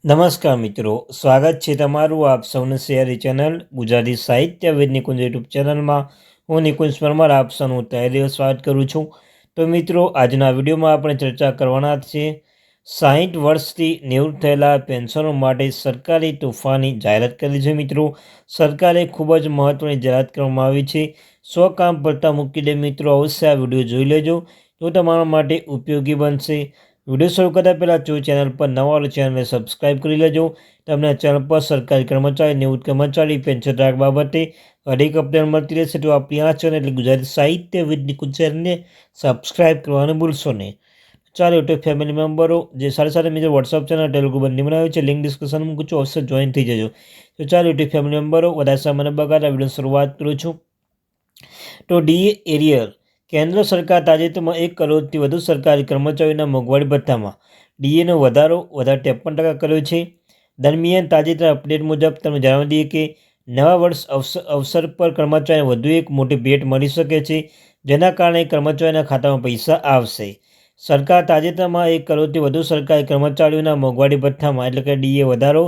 નમસ્કાર મિત્રો, સ્વાગત છે તમારું આપ સૌની શેરી ચેનલ ગુજરાતી સાહિત્ય વિદ નિકુંજ યુટ્યુબ ચેનલમાં. હું નિકુંજ પરમાર આપ સૌનું તહેદિલ સ્વાગત કરું છું. તો મિત્રો, આજના વિડીયોમાં આપણે ચર્ચા કરવાના છે 60 વર્ષથી નિવૃત્ત થયેલા પેન્શનો માટે સરકારી તોફાની જાહેરાત કરી છે. મિત્રો, સરકારે ખૂબ જ મહત્ત્વની જાહેરાત કરવામાં આવી છે. 100 કામ પડતા મૂકી દે. મિત્રો, અવશ્ય આ વિડીયો જોઈ લેજો, તો તમારા માટે ઉપયોગી બનશે. વિડીયો શરૂ કરતા પહેલાં જો ચેનલ પર નવા હોય ચેનલને સબસ્ક્રાઈબ કરી લેજો. તમને ચેનલ પર સરકારી કર્મચારી, નિવૃત્ત કર્મચારી, પેન્શન ધારક બાબતે અધિક અપડેટ મળતી રહેશે. તો આપણી આ ચેનલ એટલે ગુજરાતી સાહિત્ય વિદ નિકુંજ ચેનલને સબસ્ક્રાઈબ કરવાનું ભૂલશો નહીં. ચાલો, તો ફેમિલી મેમ્બરો જે સાથે મિત્રો વોટ્સઅપ ચેનલ ટેલિગ્રામ બંને બનાવે છે, લિંક ડિસ્ક્રિપ્શનમાં મૂકું છું, અવશ્ય જોઈન થઈ જજો. તો ચાલો, તો ફેમિલી મેમ્બરો વધારે સામાન્ય બગાડ વિડીયો શરૂઆત કરું છું. તો ડીએ એરિયર કેન્દ્ર સરકાર તાજેતરમાં 1 કરોડથી વધુ સરકારી કર્મચારીઓના મોંઘવારી ભથ્થામાં ડીએનો વધારો 53% કર્યો છે. દરમિયાન તાજેતરના અપડેટ મુજબ તમને જણાવી દઈએ કે નવા વર્ષ અવસર પર કર્મચારીને વધુ એક મોટી ભેટ મળી શકે છે, જેના કારણે કર્મચારીના ખાતામાં પૈસા આવશે. સરકાર તાજેતરમાં 1 કરોડથી વધુ સરકારી કર્મચારીઓના મોંઘવારી ભથ્થામાં એટલે કે ડીએ વધારો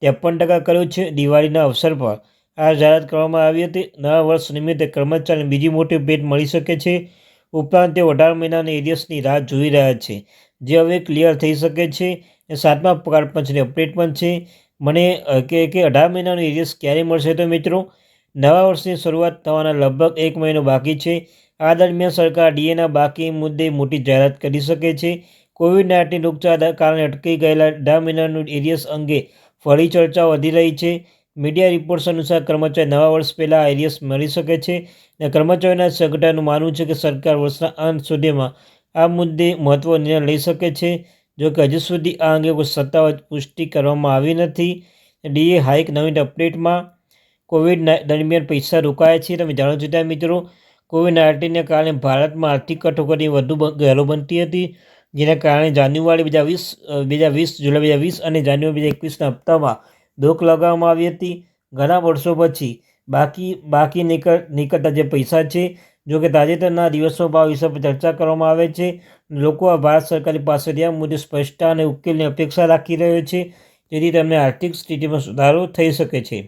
53% કર્યો છે. દિવાળીના અવસર પર આ જાહેરાત કરવામાં આવી હતી. નવા વર્ષ નિમિત્તે કર્મચારીને બીજી મોટી ભેટ મળી શકે છે. ઉપરાંત તેઓ 18 મહિનાની એરિયર્સની રાહ જોઈ રહ્યા છે, જે હવે ક્લિયર થઈ શકે છે. 7મા પગાર પંચની અપડેટ પણ છે. મને કે 18 મહિનાનું એરિયર્સ ક્યારે મળશે? તો મિત્રો, નવા વર્ષની શરૂઆત થવાના લગભગ 1 મહિનો બાકી છે. આ દરમિયાન સરકાર ડીએના બાકી મુદ્દે મોટી જાહેરાત કરી શકે છે. કોવિડ-19 રોગચાળાના કારણે અટકી ગયેલા 18 મહિનાનું એરિયર્સ અંગે ફરી ચર્ચાઓ વધી રહી છે. મીડિયા રિપોર્ટ્સ અનુસાર કર્મચારી નવા વર્ષ પહેલાં આ એરિયર્સ મળી શકે છે, અને કર્મચારીઓના સંગઠનનું માનવું છે કે સરકાર વર્ષના અંત સુધીમાં આ મુદ્દે મહત્વનો નિર્ણય લઈ શકે છે. જો કે હજુ સુધી આ અંગે કોઈ સત્તાવાર પુષ્ટિ કરવામાં આવી નથી. ડીએ હાઇક નવી અપડેટમાં કોવિડ દરમિયાન પૈસા રોકાયા છે. તમે જાણો છો ત્યાં મિત્રો, કોવિડ-19ને કારણે ભારતમાં આર્થિક કટોકટી વધુ ગહેરો બનતી હતી, જેના કારણે જાન્યુઆરી 2020, જુલાઈ 2020 અને જાન્યુઆરી 2021ના હપ્તામાં રોક લગાવવામાં આવી હતી. ઘણા વર્ષો પછી બાકી નીકળતા જે પૈસા છે. જો કે તાજેતરના દિવસોમાં ભાવ વિશે ચર્ચા કરવામાં આવે છે. લોકો આ ભારત સરકારની પાસેથી આ મુદ્દે સ્પષ્ટતા અને ઉકેલની અપેક્ષા રાખી રહ્યો છે, જેથી તેમને આર્થિક સ્થિતિમાં સુધારો થઈ શકે છે.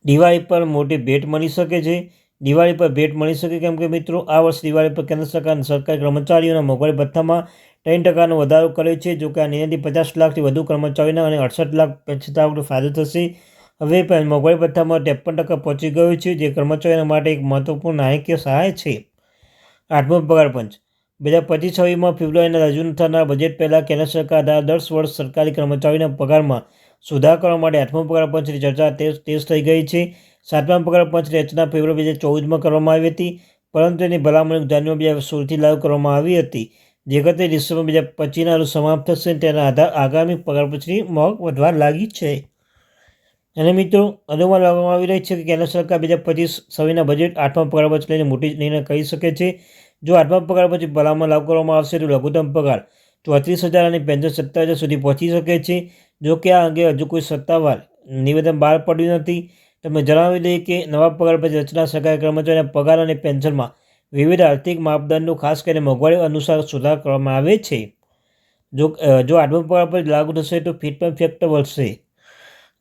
દિવાળી પર મોટી ભેટ મળી શકે છે. દિવાળી પર ભેટ મળી શકે કેમ કે મિત્રો, આ વર્ષ દિવાળી પર કેન્દ્ર સરકાર સરકારી કર્મચારીઓના મોંઘવારી ભથ્થામાં 3% વધારો કર્યો છે. જો કે આ નિર્ણયથી 50 લાખથી વધુ કર્મચારીઓના અને 68 લાખ પેન્શનધારકોને ફાયદો થશે. હવે પણ મોંઘવારી ભથ્થામાં 53% પહોંચી ગયું છે, જે કર્મચારીઓ માટે એક મહત્વપૂર્ણ નાણાકીય સહાય છે. 8મો પગાર પંચ 2025-26માં ફેબ્રુઆરીના રજૂ થનાર બજેટ પહેલાં કેન્દ્ર સરકાર દ્વારા 10 વર્ષ સરકારી કર્મચારીઓના પગારમાં સુધાર કરવા માટે 8મા પગાર પંચની ચર્ચા તેજ થઈ ગઈ છે. 7મા પગાર પંચની રચના ફેબ્રુઆરી 2014માં કરવામાં આવી હતી, પરંતુ તેની ભલામણ જાન્યુઆરી 2016થી લાગુ કરવામાં આવી હતી, જે ગત ડિસેમ્બર 2025ના રોજ સમાપ્ત થશે. તેના આધાર આગામી પગાર પંચની મોંઘ વધવા લાગી છે. અને મિત્રો, અનુમાન લગાવવામાં આવી રહી છે કે કેન્દ્ર સરકાર 2025-26ના બજેટ 8મા પગાર પંચ લઈને મોટી નિર્ણય કરી શકે છે. જો 8મા પગાર પંચ ભલામણ લાગુ કરવામાં આવશે તો લઘુત્તમ પગાર 34,000 અને પેન્શન 27,000 સુધી પહોંચી શકે છે. જો કે આ અંગે હજુ કોઈ સત્તાવાર નિવેદન બહાર પડ્યું નથી. તમને જણાવી દઈએ કે નવા પગાર પંચ રચના સરકારી કર્મચારીઓના પગાર અને પેન્શનમાં વિવિધ આર્થિક માપદંડો, ખાસ કરીને મોંઘવારી અનુસાર સુધાર કરવામાં આવે છે. જો 8મો પગાર પંચ લાગુ થશે તો ફિટમેન્ટ ફેક્ટર વધશે.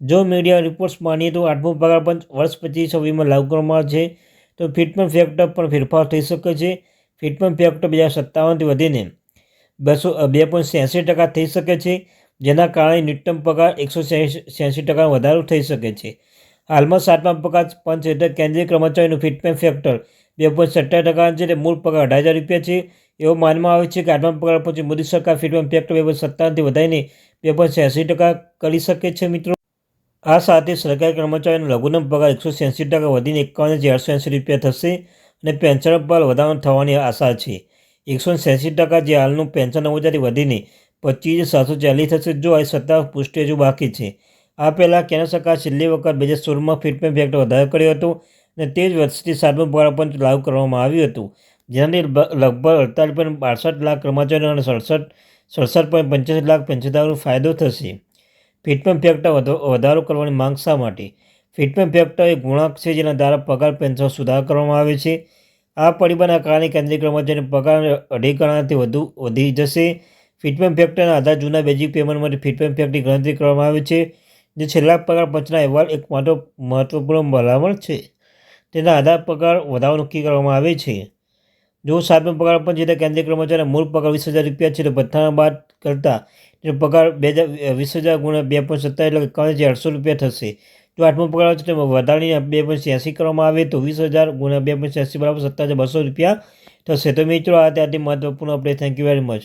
જો મીડિયા રિપોર્ટ્સ માનીએ તો 8મો પગાર પંચ વર્ષ 25-26માં લાગુ કરવામાં આવશે તો ફિટમેન્ટ ફેક્ટર પણ ફેરફાર થઈ શકે છે. ફિટમેન્ટ ફેક્ટર 2057થી વધીને 2.86% થઈ શકે છે, જેના કારણે ન્યૂનતમ પગાર 186% વધારો થઈ શકે છે. હાલમાં 7મા પગાર પંચ હેઠળ કેન્દ્રીય કર્મચારીનું ફિટમેન્ટ ફેક્ટર 2.70% છે. તે મૂળ પગાર 18,000 રૂપિયા છે. એવું માનવામાં આવે છે કે 8મા પગાર પંચ મોદી સરકાર ફિટમેન્ટ ફેક્ટર 2.57થી વધારીને 2.86% કરી શકે છે. મિત્રો, આ સાથે સરકારી કર્મચારીનો લઘુત્તમ પગાર 186% વધીને 51,880 રૂપિયા થશે, અને પેન્શન પર વધારો થવાની આશા છે. 186% જે હાલનું પેન્શન 9,000થી વધીને 25,740 થશે. જો આ સત્તાવાર પુષ્ટિ હજુ બાકી છે. આ પહેલાં કેન્દ્ર સરકાર છેલ્લી વખત 2016માં ફિટમેન્ટ ફેક્ટર વધારો કર્યો હતો, અને તે જ વર્ષથી 7મું પગાર પંચ લાગુ કરવામાં આવ્યું હતું, જેનાથી લગભગ 48.62 લાખ કર્મચારીઓ અને 67.85 લાખ પેન્શનધારકોને ફાયદો થશે. ફિટમેન્ટ ફેક્ટર વધારો કરવાની માંગ શા માટે? ફિટમેન્ટ ફેક્ટર એક ગુણાંક છે જેના દ્વારા પગાર પેન્શનમાં સુધાર કરવામાં આવે છે. આ પરિબળના કારણે કેન્દ્રીય કર્મચારીનો પગાર 2.5 ગણાથી વધુ વધી જશે. ફિટમેન્ટ ફેક્ટરના આધારે જૂના બેઝિક પેમેન્ટમાંથી ફિટમેન્ટ ફેક્ટરની ગણતરી કરવામાં આવે છે, જે છેલ્લા પગાર પંચના અહેવાલ એક મહત્વપૂર્ણ ભલામણ છે. તેના આધારે પગાર વધારો નક્કી કરવામાં આવે છે. જો 7મો પગાર પંચ એટલે કેન્દ્રીય કર્મચારીનો મૂળ પગાર 20,000 રૂપિયા છે, તો ભથ્થાના બાદ કરતાં તેનો પગાર 20,000 ગુણ્યા 2.17 એટલે 51,800 રૂપિયા થશે. જો 8મો પગાર છે તેમાં વધારીને 2.86 કરવામાં આવે તો 20,000 ગુણ્યા 2.86 બરાબર 27,200 રૂપિયા થશે. તો મિત્રો, આ ત્યાંથી મહત્વપૂર્ણ update. Thank you very much.